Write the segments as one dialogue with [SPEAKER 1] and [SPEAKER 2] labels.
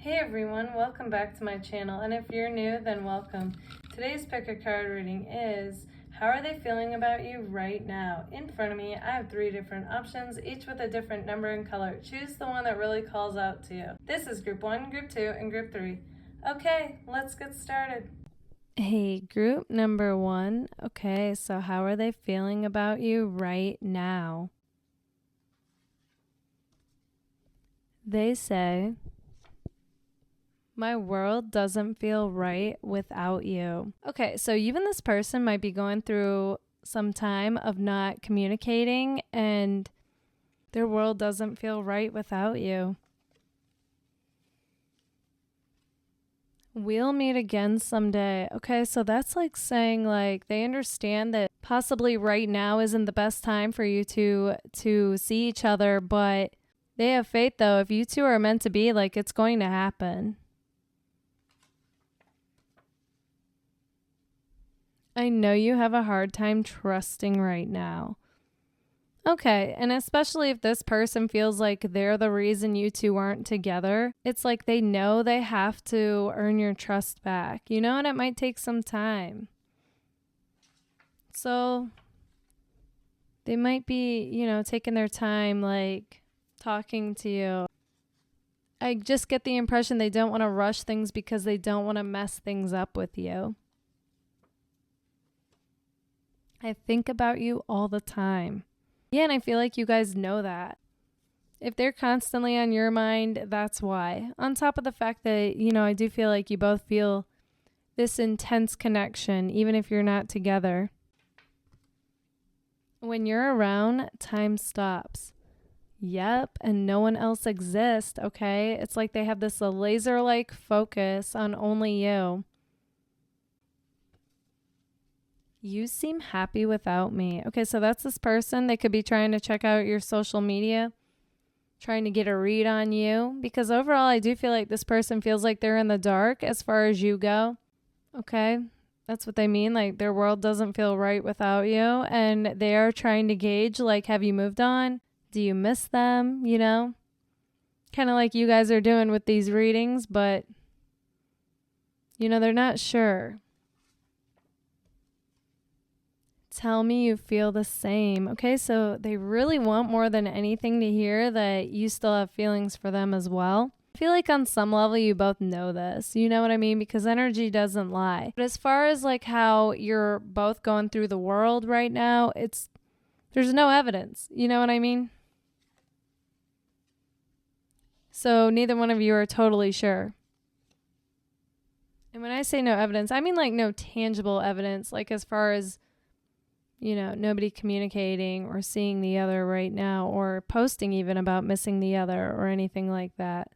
[SPEAKER 1] Hey everyone, welcome back to my channel, and if you're new, then welcome. Today's pick a card reading is, how are they feeling about you right now? In front of me, I have 3 different options, each with a different number and color. Choose the one that really calls out to you. This is group 1, group 2, and group 3. Okay, let's get started. Hey, group number 1. Okay, so how are they feeling about you right now? They say, my world doesn't feel right without you. Okay, so you and this person might be going through some time of not communicating, and their world doesn't feel right without you. We'll meet again someday. Okay, so that's like saying like they understand that possibly right now isn't the best time for you to see each other, but they have faith though. If you two are meant to be, like it's going to happen. I know you have a hard time trusting right now. Okay, and especially if this person feels like they're the reason you two aren't together, it's like they know they have to earn your trust back, you know, and it might take some time. So they might be, you know, taking their time, like talking to you. I just get the impression they don't want to rush things because they don't want to mess things up with you. I think about you all the time. Yeah, and I feel like you guys know that. If they're constantly on your mind, that's why. On top of the fact that, you know, I do feel like you both feel this intense connection, even if you're not together. When you're around, time stops. Yep, and no one else exists, okay? It's like they have this laser-like focus on only you. You seem happy without me. Okay, so that's this person. They could be trying to check out your social media, trying to get a read on you. Because overall, I do feel like this person feels like they're in the dark as far as you go. Okay, that's what they mean. Like their world doesn't feel right without you. And they are trying to gauge, like, have you moved on? Do you miss them? You know? Kind of like you guys are doing with these readings, but, you know, they're not sure. Tell me you feel the same. Okay, so they really want more than anything to hear that you still have feelings for them as well. I feel like on some level you both know this. You know what I mean? Because energy doesn't lie. But as far as like how you're both going through the world right now, there's no evidence. You know what I mean? So neither one of you are totally sure. And when I say no evidence, I mean like no tangible evidence, like as far as, you know, nobody communicating or seeing the other right now or posting even about missing the other or anything like that.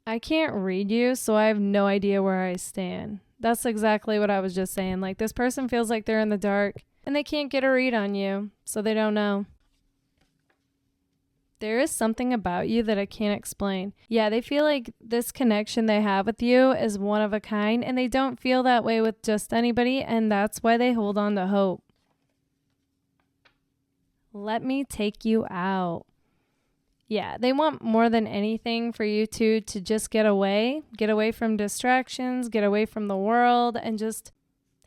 [SPEAKER 1] I can't read you, so I have no idea where I stand. That's exactly what I was just saying. Like this person feels like they're in the dark and they can't get a read on you, so they don't know. There is something about you that I can't explain. Yeah, they feel like this connection they have with you is one of a kind, and they don't feel that way with just anybody, and that's why they hold on to hope. Let me take you out. Yeah, they want more than anything for you two to just get away from distractions, get away from the world, and just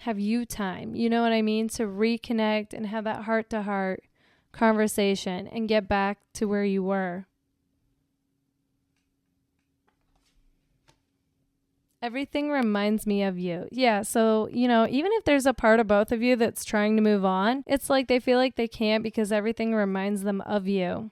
[SPEAKER 1] have you time. You know what I mean? To reconnect and have that heart-to-heart conversation and get back to where you were. Everything reminds me of you. Yeah, so, you know, even if there's a part of both of you that's trying to move on, it's like they feel like they can't because everything reminds them of you.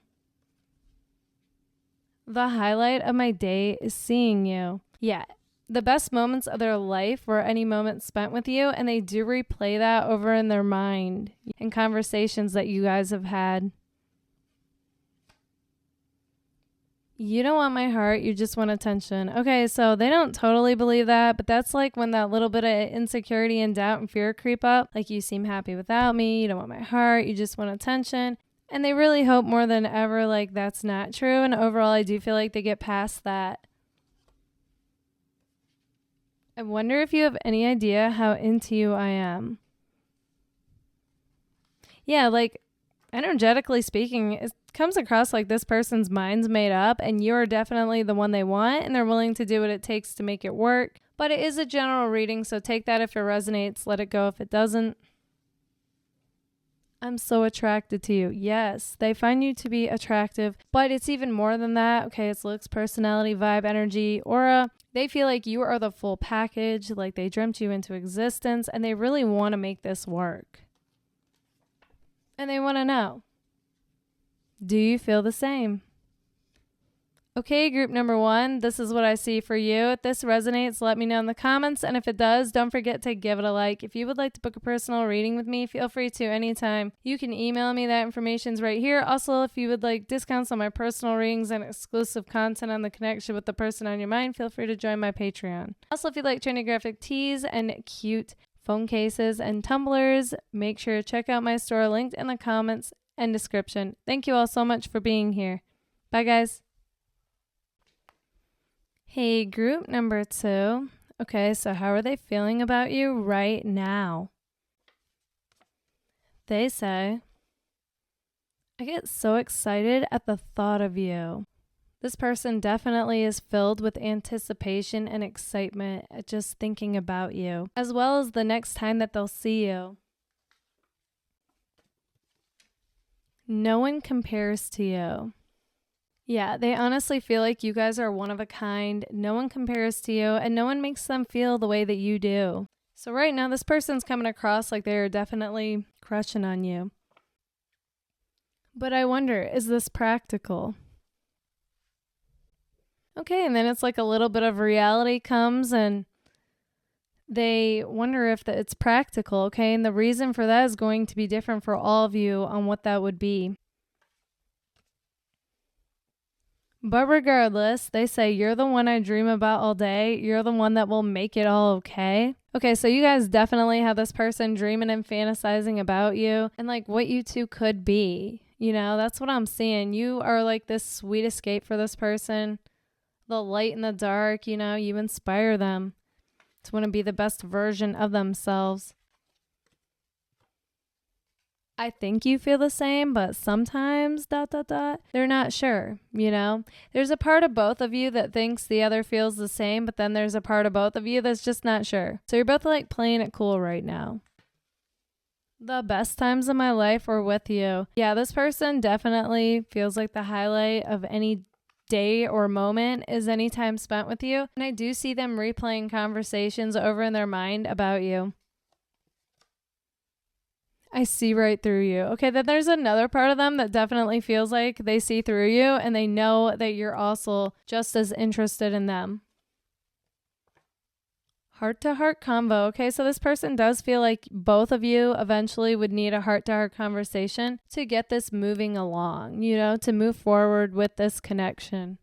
[SPEAKER 1] The highlight of my day is seeing you. Yeah, the best moments of their life were any moment spent with you, and they do replay that over in their mind and conversations that you guys have had. You don't want my heart, you just want attention. Okay, so they don't totally believe that, but that's like when that little bit of insecurity and doubt and fear creep up. Like, you seem happy without me, you don't want my heart, you just want attention. And they really hope more than ever like that's not true, and overall I do feel like they get past that. I wonder if you have any idea how into you I am. Yeah, like energetically speaking, it comes across like this person's mind's made up and you're definitely the one they want and they're willing to do what it takes to make it work. But it is a general reading, so take that if it resonates, let it go if it doesn't. I'm so attracted to you. Yes, they find you to be attractive, but it's even more than that. Okay, it's looks, personality, vibe, energy, aura. They feel like you are the full package, like they dreamt you into existence, and they really want to make this work. And they want to know, do you feel the same? Okay, group number 1, this is what I see for you. If this resonates, let me know in the comments. And if it does, don't forget to give it a like. If you would like to book a personal reading with me, feel free to anytime. You can email me. That information's right here. Also, if you would like discounts on my personal readings and exclusive content on the connection with the person on your mind, feel free to join my Patreon. Also, if you like trendy graphic tees and cute phone cases and tumblers, make sure to check out my store linked in the comments and description. Thank you all so much for being here. Bye, guys. Hey, group number 2. Okay, so how are they feeling about you right now? They say, I get so excited at the thought of you. This person definitely is filled with anticipation and excitement at just thinking about you, as well as the next time that they'll see you. No one compares to you. Yeah, they honestly feel like you guys are one of a kind. No one compares to you, and no one makes them feel the way that you do. So right now, this person's coming across like they're definitely crushing on you. But I wonder, is this practical? Okay, and then it's like a little bit of reality comes, and they wonder if it's practical, okay? And the reason for that is going to be different for all of you on what that would be. But regardless, they say, you're the one I dream about all day. You're the one that will make it all okay. Okay, so you guys definitely have this person dreaming and fantasizing about you and like what you two could be. You know, that's what I'm seeing. You are like this sweet escape for this person. The light in the dark, you know, you inspire them to want to be the best version of themselves. I think you feel the same, but sometimes, they're not sure, you know? There's a part of both of you that thinks the other feels the same, but then there's a part of both of you that's just not sure. So you're both like playing it cool right now. The best times of my life were with you. Yeah, this person definitely feels like the highlight of any day or moment is any time spent with you. And I do see them replaying conversations over in their mind about you. I see right through you. Okay, then there's another part of them that definitely feels like they see through you and they know that you're also just as interested in them. Heart-to-heart convo. Okay, so this person does feel like both of you eventually would need a heart-to-heart conversation to get this moving along, you know, to move forward with this connection.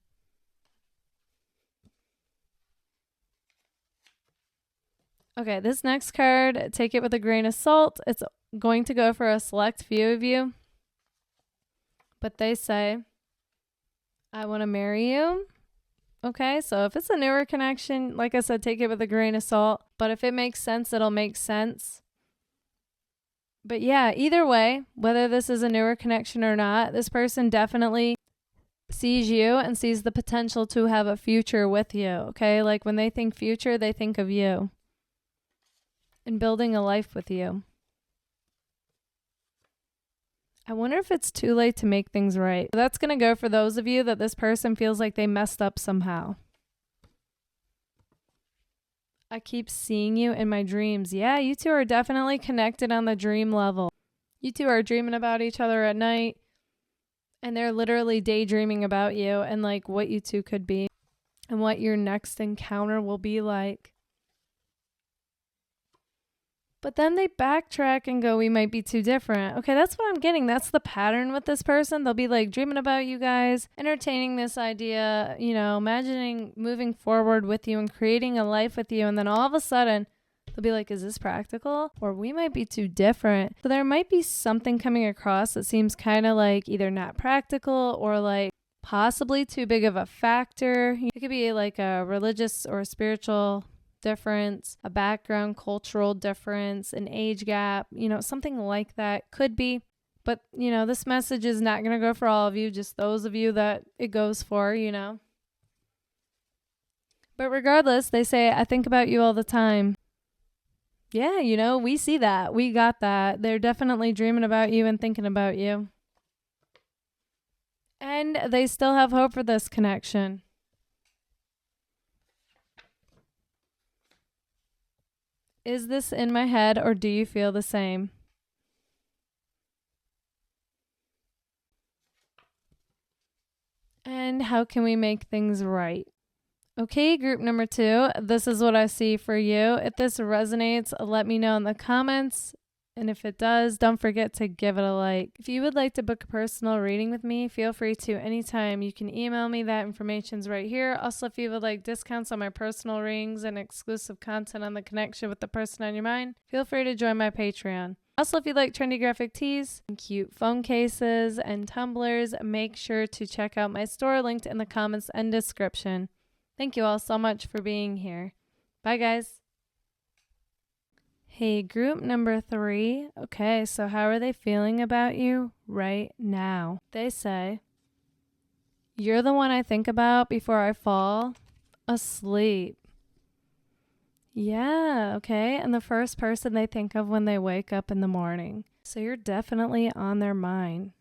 [SPEAKER 1] Okay, this next card, take it with a grain of salt. It's going to go for a select few of you. But they say, I want to marry you. Okay, so if it's a newer connection, like I said, take it with a grain of salt. But if it makes sense, it'll make sense. But yeah, either way, whether this is a newer connection or not, this person definitely sees you and sees the potential to have a future with you. Okay, like when they think future, they think of you and building a life with you. I wonder if it's too late to make things right. That's going to go for those of you that this person feels like they messed up somehow. I keep seeing you in my dreams. Yeah, you two are definitely connected on the dream level. You two are dreaming about each other at night, and they're literally daydreaming about you and like what you two could be and what your next encounter will be like. But then they backtrack and go, we might be too different. Okay, that's what I'm getting. That's the pattern with this person. They'll be like dreaming about you guys, entertaining this idea, you know, imagining moving forward with you and creating a life with you. And then all of a sudden, they'll be like, is this practical? Or we might be too different. So there might be something coming across that seems kind of like either not practical or like possibly too big of a factor. It could be like a religious or spiritual difference, a background cultural difference, an age gap, you know, something like that could be. But, this message is not going to go for all of you, just those of you that it goes for. But regardless, they say, I think about you all the time. Yeah, we see that. We got that. They're definitely dreaming about you and thinking about you. And they still have hope for this connection. Is this in my head, or do you feel the same? And how can we make things right? Okay, group number 2, this is what I see for you. If this resonates, let me know in the comments. And if it does, don't forget to give it a like. If you would like to book a personal reading with me, feel free to anytime. You can email me. That information's right here. Also, if you would like discounts on my personal readings and exclusive content on the connection with the person on your mind, feel free to join my Patreon. Also, if you like trendy graphic tees, cute phone cases, and tumblers, make sure to check out my store linked in the comments and description. Thank you all so much for being here. Bye, guys. Hey, group number 3. Okay, so how are they feeling about you right now? They say, you're the one I think about before I fall asleep. Yeah, okay. And the first person they think of when they wake up in the morning. So you're definitely on their mind.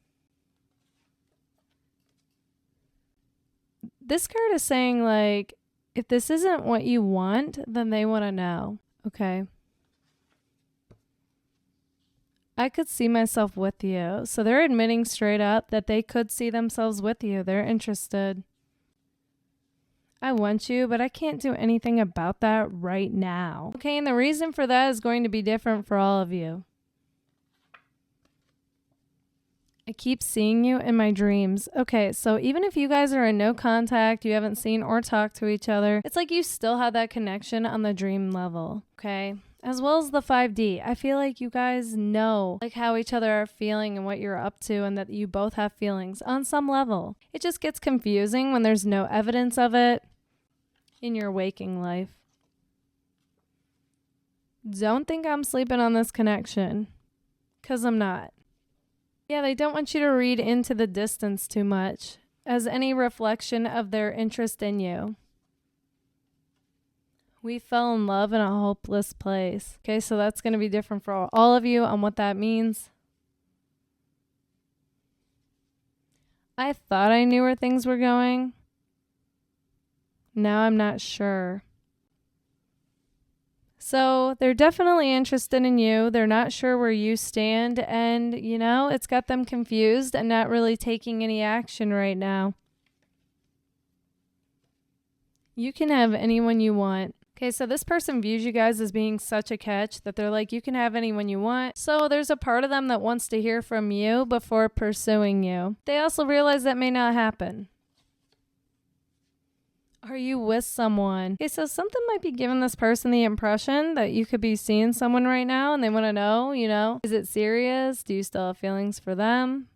[SPEAKER 1] This card is saying, like, if this isn't what you want, then they want to know. Okay. I could see myself with you. So they're admitting straight up that they could see themselves with you. They're interested. I want you, but I can't do anything about that right now. Okay, and the reason for that is going to be different for all of you. I keep seeing you in my dreams. Okay, so even if you guys are in no contact, you haven't seen or talked to each other, it's like you still have that connection on the dream level, okay? As well as the 5D. I feel like you guys know like how each other are feeling and what you're up to, and that you both have feelings on some level. It just gets confusing when there's no evidence of it in your waking life. Don't think I'm sleeping on this connection, because I'm not. Yeah, they don't want you to read into the distance too much as any reflection of their interest in you. We fell in love in a hopeless place. Okay, so that's going to be different for all of you on what that means. I thought I knew where things were going. Now I'm not sure. So they're definitely interested in you. They're not sure where you stand. And, it's got them confused and not really taking any action right now. You can have anyone you want. Okay, so this person views you guys as being such a catch that they're like, you can have anyone you want. So there's a part of them that wants to hear from you before pursuing you. They also realize that may not happen. Are you with someone? Okay, so something might be giving this person the impression that you could be seeing someone right now and they want to know, is it serious? Do you still have feelings for them?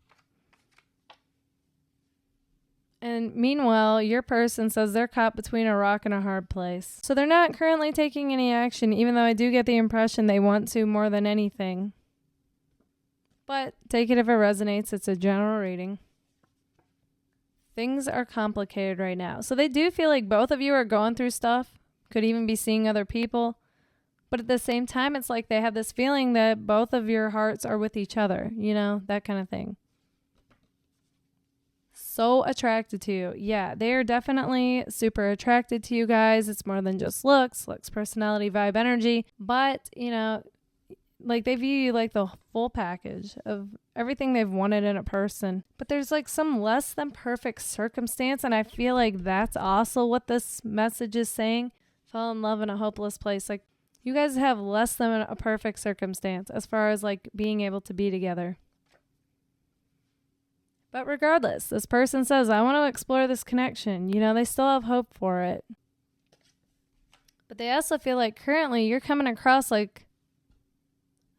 [SPEAKER 1] And meanwhile, your person says they're caught between a rock and a hard place. So they're not currently taking any action, even though I do get the impression they want to more than anything. But take it if it resonates. It's a general reading. Things are complicated right now. So they do feel like both of you are going through stuff. Could even be seeing other people. But at the same time, it's like they have this feeling that both of your hearts are with each other. That kind of thing. So attracted to you. Yeah, they are definitely super attracted to you guys. It's more than just looks, personality, vibe, energy. But, like they view you like the full package of everything they've wanted in a person. But there's like some less than perfect circumstance. And I feel like that's also what this message is saying. Fell in love in a hopeless place. Like you guys have less than a perfect circumstance as far as like being able to be together. But regardless, this person says, I want to explore this connection. They still have hope for it. But they also feel like currently you're coming across like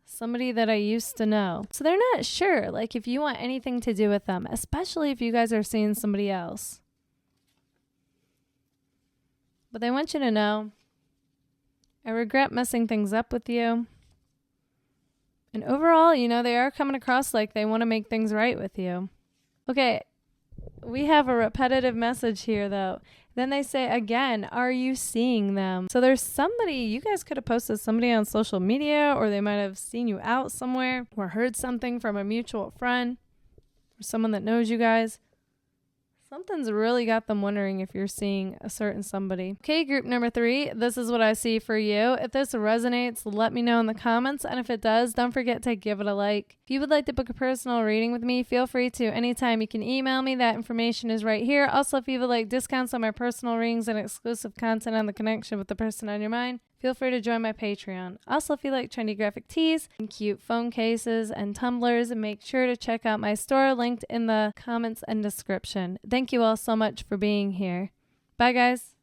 [SPEAKER 1] somebody that I used to know. So they're not sure, like, if you want anything to do with them, especially if you guys are seeing somebody else. But they want you to know, I regret messing things up with you. And overall, you know, they are coming across like they want to make things right with you. Okay, we have a repetitive message here, though. Then they say again, are you seeing them? So there's somebody, you guys could have posted somebody on social media, or they might have seen you out somewhere, or heard something from a mutual friend, or someone that knows you guys. Something's really got them wondering if you're seeing a certain somebody. Okay, group number 3, this is what I see for you. If this resonates, let me know in the comments. And if it does, don't forget to give it a like. If you would like to book a personal reading with me, feel free to anytime. You can email me. That information is right here. Also, if you would like discounts on my personal readings and exclusive content on the connection with the person on your mind, feel free to join my Patreon. Also, if you like trendy graphic tees and cute phone cases and tumblers, make sure to check out my store linked in the comments and description. Thank you all so much for being here. Bye, guys.